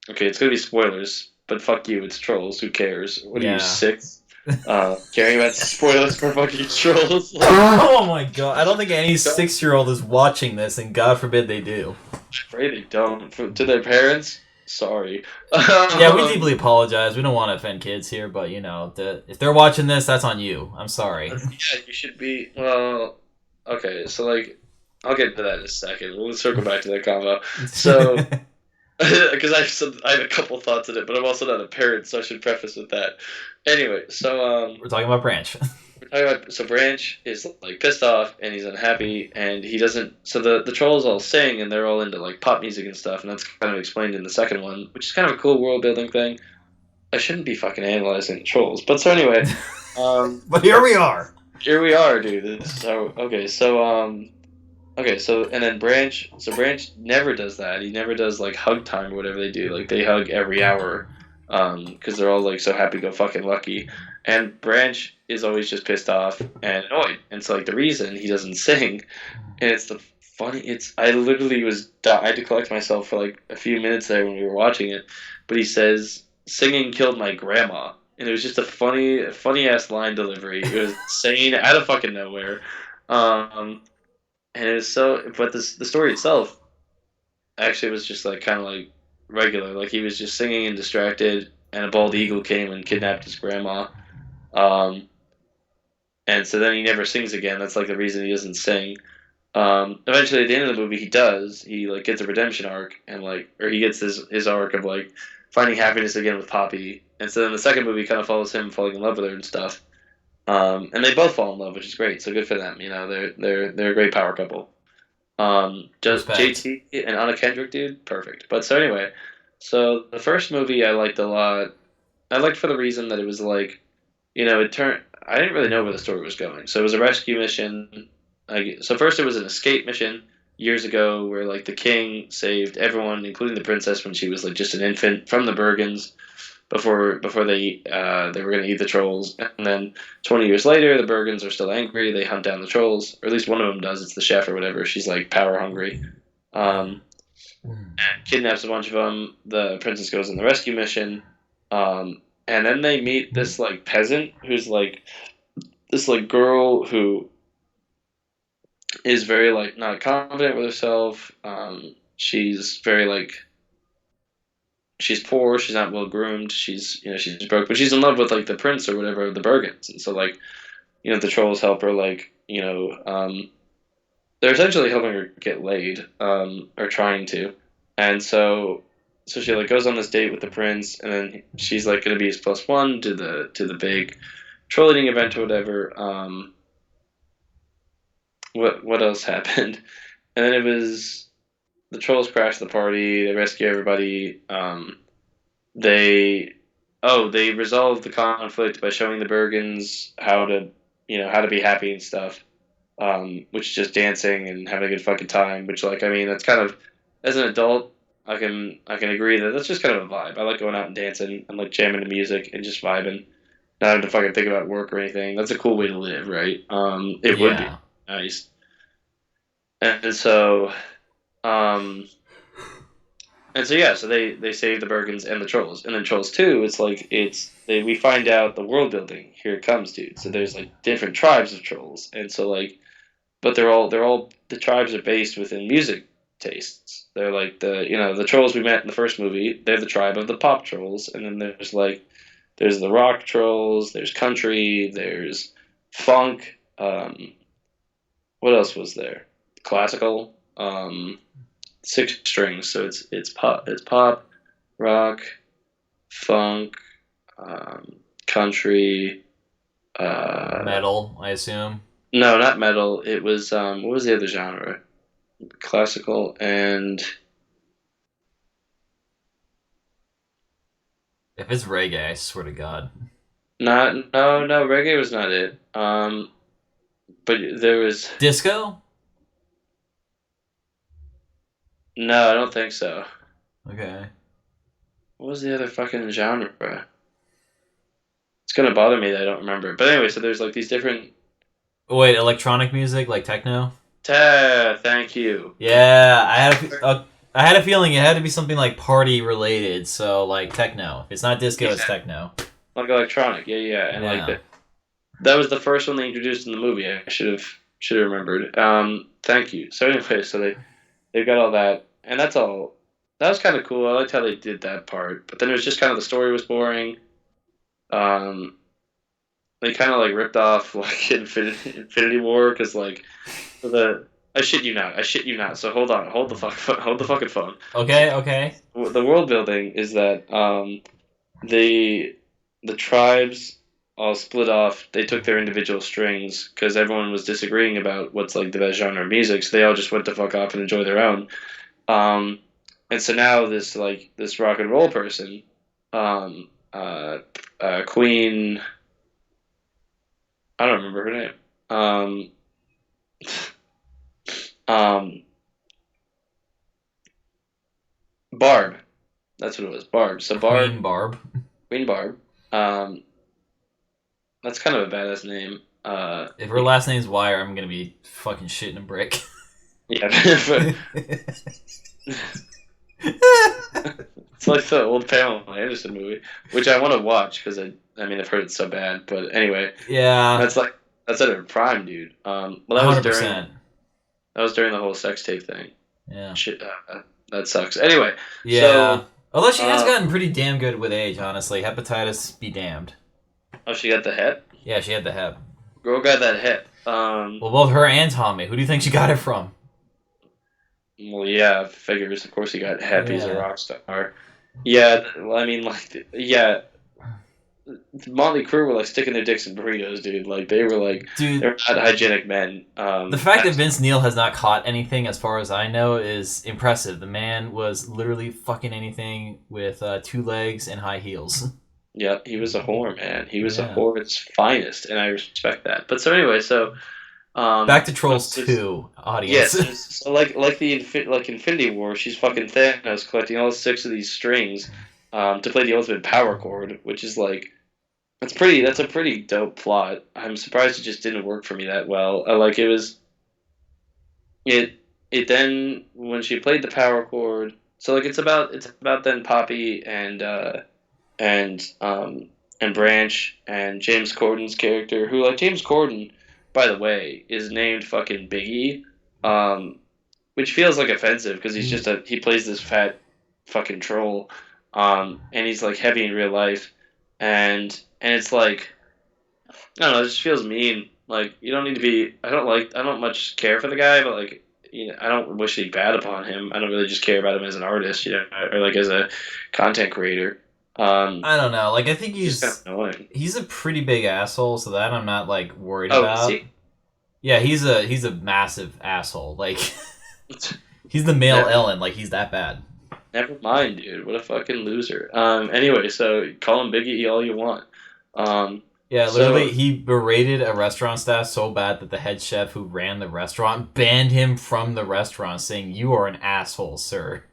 Okay, it's gonna be spoilers, but fuck you, it's trolls. Who cares? What are you, Yeah. six? Caring about spoilers for fucking trolls? Oh my god. I don't think any 6-year-old is watching this, and God forbid they do. Pray they don't. To their parents, sorry. Yeah, we deeply apologize. We don't want to offend kids here, but if they're watching this, that's on you. I'm sorry. Yeah, you should be. Well, okay, so like, I'll get to that in a second. We'll circle back to that combo. So, because I have a couple thoughts in it, but I'm also not a parent, so I should preface with that. Anyway, so We're talking about Branch. we're talking about so Branch is like pissed off and he's unhappy and he doesn't. So the trolls all sing and they're all into like pop music and stuff, and that's kind of explained in the second one, which is kind of a cool world building thing. I shouldn't be fucking analyzing trolls, but so anyway, But here we are. here we are, dude. This is how, okay, so and then Branch never does that. He never does like hug time or whatever they do. Like they hug every hour, because they're all like so happy go fucking lucky. And Branch is always just pissed off and annoyed. And so like the reason he doesn't sing, and it's the funny. It's I literally I had to collect myself for like a few minutes there when we were watching it. But he says singing killed my grandma, and it was just a funny ass line delivery. It was insane out of fucking nowhere. And it was so, but the story itself actually was just like kind of like regular. Like he was just singing and distracted, and a bald eagle came and kidnapped his grandma. Um, and so then he never sings again. That's like the reason he doesn't sing. Eventually, at the end of the movie, he does. He like gets a redemption arc, and like, or he gets his arc of like finding happiness again with Poppy. And so then the second movie kind of follows him falling in love with her and stuff. And they both fall in love, which is great. So good for them. You know, they're a great power couple. Just Respect. JT and Anna Kendrick, dude, perfect. But so anyway, so the first movie I liked a lot. I liked for the reason that it was like, it turned. I didn't really know where the story was going. So it was a rescue mission. So first it was an escape mission years ago where like the king saved everyone, including the princess when she was like just an infant from the Bergens before they were going to eat the trolls. And then 20 years later, the Bergens are still angry. They hunt down the trolls, or at least one of them does. It's the chef or whatever. She's like power hungry, and kidnaps a bunch of them. The princess goes on the rescue mission, and then they meet this like peasant who's like this like girl who is very like not confident with herself. She's very like she's poor, she's not well groomed, she's broke, but she's in love with like the prince or whatever, the Bergens, and so like the trolls help her like they're essentially helping her get laid, or trying to, and so she like goes on this date with the prince, and then she's like gonna be his plus one to the big troll eating event or whatever. What else happened? And then it was the trolls crash the party. They rescue everybody. They they resolve the conflict by showing the Bergens how to be happy and stuff. Which is just dancing and having a good fucking time. Which like I mean that's kind of as an adult I can agree that that's just kind of a vibe. I like going out and dancing and like jamming to music and just vibing, not having to fucking think about work or anything. That's a cool way to live, right? It would be Yeah. nice. And so um, And so yeah, so they save the Bergens and the trolls, and then Trolls Two. It's like we find out the world building. Here it comes, dude. So there's like different tribes of trolls, and so like, but they're all the tribes are based within music tastes. They're like the trolls we met in the first movie. They're the tribe of the pop trolls, and then there's the rock trolls. There's country. There's funk. Um, what else was there? Classical. 6 strings, so it's pop, rock, funk, country. Uh, Metal, I assume. no, not metal. It was what was the other genre? Classical and If it's reggae, I swear to God. not no reggae was not it. But there was Disco? no, I don't think so. Okay. What was the other fucking genre? It's gonna bother me that I don't remember. But anyway, so there's like these different. Wait, electronic music like techno? Thank you. Yeah, I had a feeling it had to be something like party related, so like techno. If it's not disco, it's Exactly. techno. Like electronic, yeah, yeah, and like Yeah. that was the first one they introduced in the movie. I should have remembered. Thank you. So anyway, so they've got all that, and that's all. That was kind of cool. I liked how they did that part, but then it was just kind of the story was boring. Um, they kind of like ripped off like Infinity War because like the I shit you not. So hold on, hold the fucking phone. Okay, okay. The world building is that the the tribes all split off. They took their individual strings because everyone was disagreeing about what's like the best genre of music. So they all just went to fuck off and enjoy their own. Um, and so now this rock and roll person, um, Queen, I don't remember her name. Um, Barb. That's what it was. Barb. So Queen Barb. Queen Barb. Um, that's kind of a badass name. If her last name's Wire, I'm gonna be fucking shitting a brick. Yeah, but it's like the old Pamela Anderson movie, which I want to watch because I mean I've heard it's so bad. But anyway, Yeah, that's like that's at her prime, dude. Well, 100%. that was during the whole sex tape thing. Yeah. Shit, that sucks. Anyway, Yeah. so Although she has uh, gotten pretty damn good with age, honestly. Hepatitis be damned. oh, she got the hep. Yeah, she had the hep. Girl got that hep. Well, both her and Tommy. Who do you think she got it from? Well, yeah, figures. Of course, he got hep. He's a Yeah. rock star. Yeah, well, I mean, like, yeah, Motley Crue were like sticking their dicks in burritos, dude. Like they were like Dude, they're not hygienic men. the fact that Vince Neil has not caught anything, as far as I know, is impressive. The man was literally fucking anything with 2 legs and high heels. Yeah, he was a whore, man. He was a Yeah. whore at its finest, and I respect that. But so anyway, so Back to Trolls there's- 2, audience. yes, so like Infinity War, she's fucking Thanos collecting all 6 of these strings, to play the ultimate power chord, which is like that's a pretty dope plot. I'm surprised it just didn't work for me that well. Like it it then when she played the power chord, so like it's about then Poppy and and Branch and James Corden's character, who like James Corden, by the way, is named fucking Biggie, um, which feels like offensive because he plays this fat fucking troll, and he's like heavy in real life, and it's like I don't know, it just feels mean. Like you don't need to be. I don't much care for the guy, but like I don't wish any bad upon him. I don't really just care about him as an artist, or like as a content creator. I don't know. Like, I think It's just kind of annoying. he's a pretty big asshole, so that I'm not like worried Oh, is about. he? Yeah, he's a massive asshole. Like, he's the male Never, Ellen. Like, he's that bad. never mind, dude. What a fucking loser. Anyway, so call him Biggie all you want. Um, Yeah, literally, so he berated a restaurant staff so bad that the head chef who ran the restaurant banned him from the restaurant, saying, "You are an asshole, sir."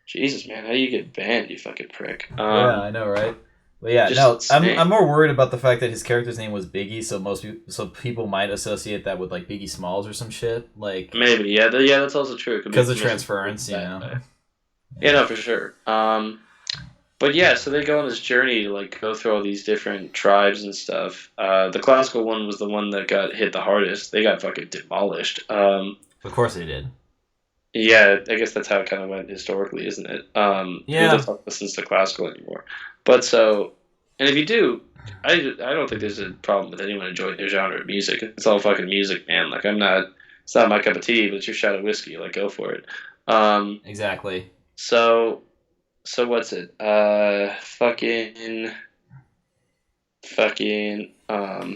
Jesus, man, how do you get banned, you fucking prick? Yeah, I know, right? But yeah, Just no, insane. I'm more worried about the fact that his character's name was Biggie, so people might associate that with like Biggie Smalls or some shit, like Maybe, yeah, yeah, that's also true. It could be because of transference, you that know. way. Yeah, no, for sure. But yeah, so they go on this journey to like go through all these different tribes and stuff. The classical one was the one that got hit the hardest. They got fucking demolished. Of course they did. Yeah, I guess that's how it kind of went historically, isn't it? Who Yeah. the fuck listens to classical anymore? But so, and if you do, I don't think there's a problem with anyone enjoying their genre of music. It's all fucking music, man. Like I'm not. It's not my cup of tea, but it's your shot of whiskey. Like go for it. Um. Exactly. So what's it? Fucking Trolls.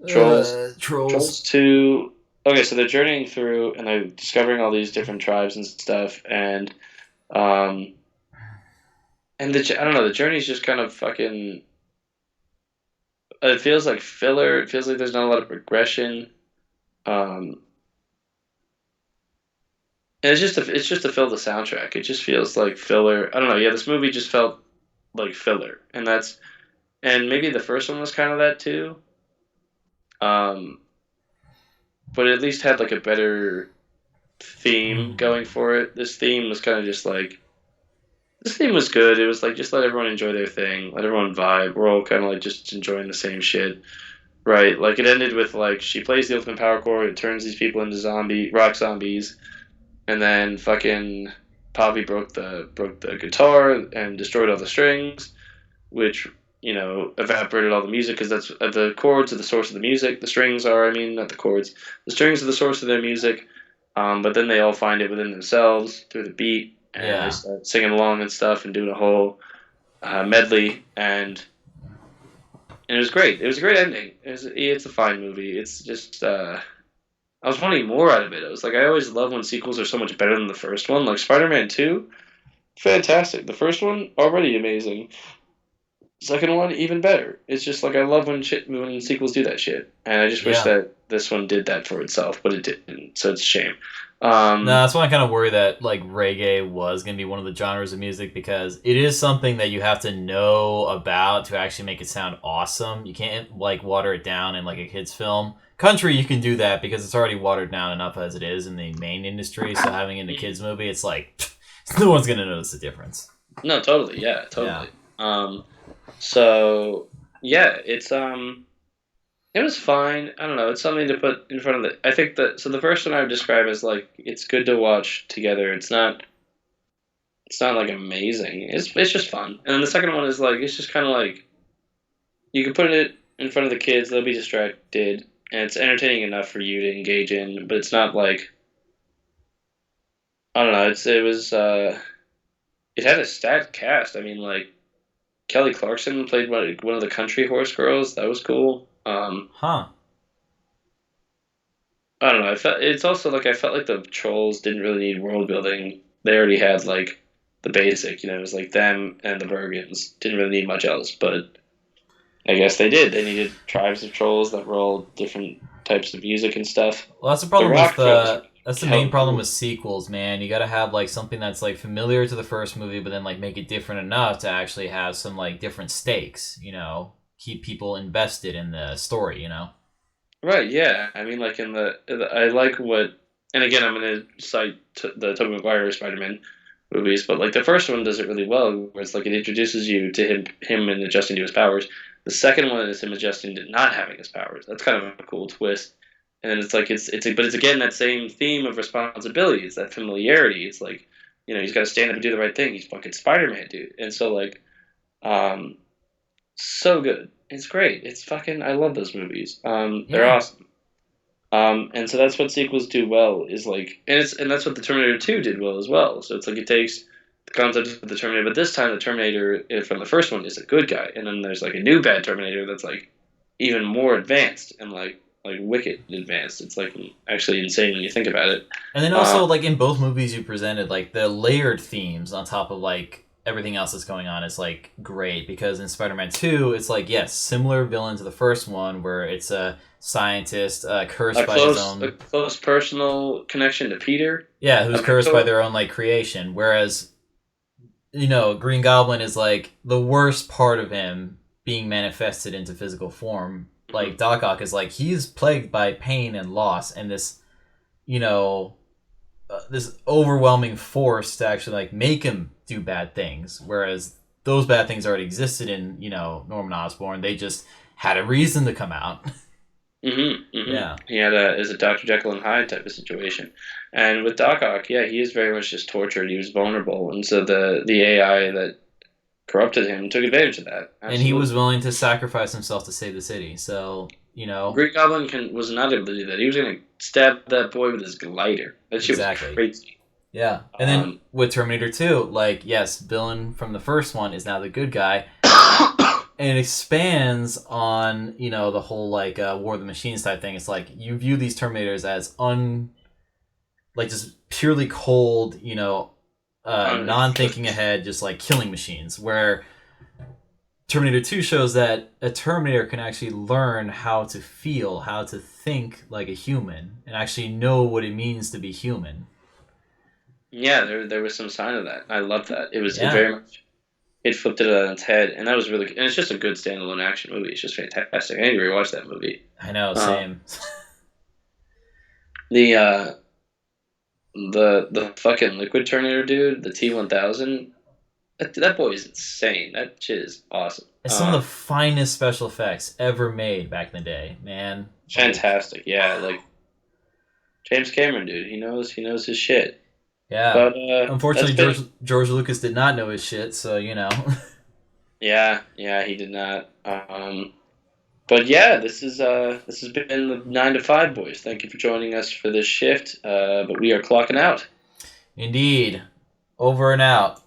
Trolls. Trolls 2. Okay, so they're journeying through and they're discovering all these different tribes and stuff, um, and I don't know, the journey's just kind of fucking. It feels like filler. It feels like there's not a lot of progression. Um, and it's just to fill the soundtrack. It just feels like filler. I don't know. Yeah, this movie just felt like filler, and maybe the first one was kind of that too. Um, but it at least had like a better theme going for it. This theme was kind of just like this theme was good. It was like just let everyone enjoy their thing, let everyone vibe. We're all kind of like just enjoying the same shit, right? Like it ended with like she plays the ultimate power chord, it turns these people into rock zombies, and then fucking Poppy broke the guitar and destroyed all the strings, which evaporated all the music because that's the chords are the source of the music. The strings are, I mean, not the chords. The strings are the source of their music. But then they all find it within themselves through the beat, and they Yeah. start singing along and stuff and doing a whole medley, and it was great. It was a great ending. It's a fine movie. It's just I was wanting more out of it. I was like, I always love when sequels are so much better than the first one. Like Spider-Man 2, fantastic. The first one already amazing. Second one, even better. It's just like I love when sequels do that shit, and I just wish Yeah. that this one did that for itself, but it didn't. So it's a shame. No, Um, that's why I kind of worry that like reggae was gonna be one of the genres of music because it is something that you have to know about to actually make it sound awesome. You can't like water it down in like a kids film. Country, you can do that because it's already watered down enough as it is in the main industry. So having it in a kids movie, it's like no one's gonna notice the difference. no, totally, yeah, Yeah. totally. So yeah, it was fine. I don't know. It's something to put in front of the. I think that so the first one I would describe as like it's good to watch together. It's not like amazing. It's just fun. And then the second one is like it's just kind of like you can put it in front of the kids. They'll be distracted, and it's entertaining enough for you to engage in. But it's not like I don't know. It had a stacked cast. I mean, like Kelly Clarkson played one of the country horse girls. That was cool. Huh. I don't know. I felt like the trolls didn't really need world building. They already had like the basic. It was like them and the Bergens. Didn't really need much else, but I guess they did. They needed tribes of trolls that were all different types of music and stuff. Well, that's the The problem with rock trolls were that's the main hella problem with cool. sequels, man. You got to have like something that's like familiar to the first movie, but then like make it different enough to actually have some like different stakes. Keep people invested in the story. Right? Yeah. I mean, like I like what. And again, I'm gonna cite the Tobey Maguire Spider-Man movies, but like the first one does it really well, where it's like it introduces you to him and adjusting to his powers. The second one is him adjusting to not having his powers. That's kind of a cool twist. And then it's like but it's again that same theme of responsibility. It's that familiarity. It's like he's got to stand up and do the right thing. He's fucking Spider-Man, dude. And so like um so good. It's great. It's fucking I love those movies. They're Yeah. awesome. And so that's what sequels do well is like, and that's what the Terminator 2 did well as well. So it's like it takes the concept of the Terminator, but this time the Terminator from the first one is a good guy, and then there's like a new bad Terminator that's like even more advanced and like wicked advanced. It's like actually insane when you think about it. And then Uh, also like in both movies you presented like the layered themes on top of like everything else that's going on is like great because in Spider-Man 2 it's like yes, similar villain to the first one where it's a scientist cursed by his a own close personal connection to Peter. yeah, who's A cursed by mentor. their own like creation whereas Green Goblin is like the worst part of him being manifested into physical form. Like Mhm. Doc Ock is like he's plagued by pain and loss and you know, this overwhelming force to actually like make him do bad things. Whereas those bad things already existed in Norman Osborn. They just had a reason to come out. Yeah. He had a Dr. Jekyll and Hyde type of situation, and with Doc Ock, yeah, he is very much just tortured. He was vulnerable, and so the AI that corrupted him and took advantage of that. And he was Absolutely. willing to sacrifice himself to save the city. So, Green Goblin was not able to do that. He was gonna stab that boy with his glider. That shit was exactly. crazy. Yeah. And then with Terminator 2, like, yes, Villain from the first one is now the good guy. And it expands on, the whole, like, War of the Machines type thing. It's like, you view these Terminators as just purely cold, non-thinking ahead, just, like, killing machines. Where Terminator 2 shows that a Terminator can actually learn how to feel, how to think like a human, and actually know what it means to be human. Yeah, there was some sign of that. I love that. It Yeah. very much it flipped it on its head, and that was really. And it's just a good standalone action movie. It's just fantastic. I need to rewatch that movie. I know, Uh, same. the the fucking Liquid Terminator dude, the T-1000. That boy is insane. That shit is awesome. It's some of the finest special effects ever made back in the day, man. Fantastic. Yeah, like James Cameron, dude. He knows his shit. Yeah. But that's Unfortunately, been George Lucas did not know his shit, so yeah, he did not. But yeah, this has been the 9 to 5 boys. Thank you for joining us for this shift. But we are clocking out. Indeed. Over and out.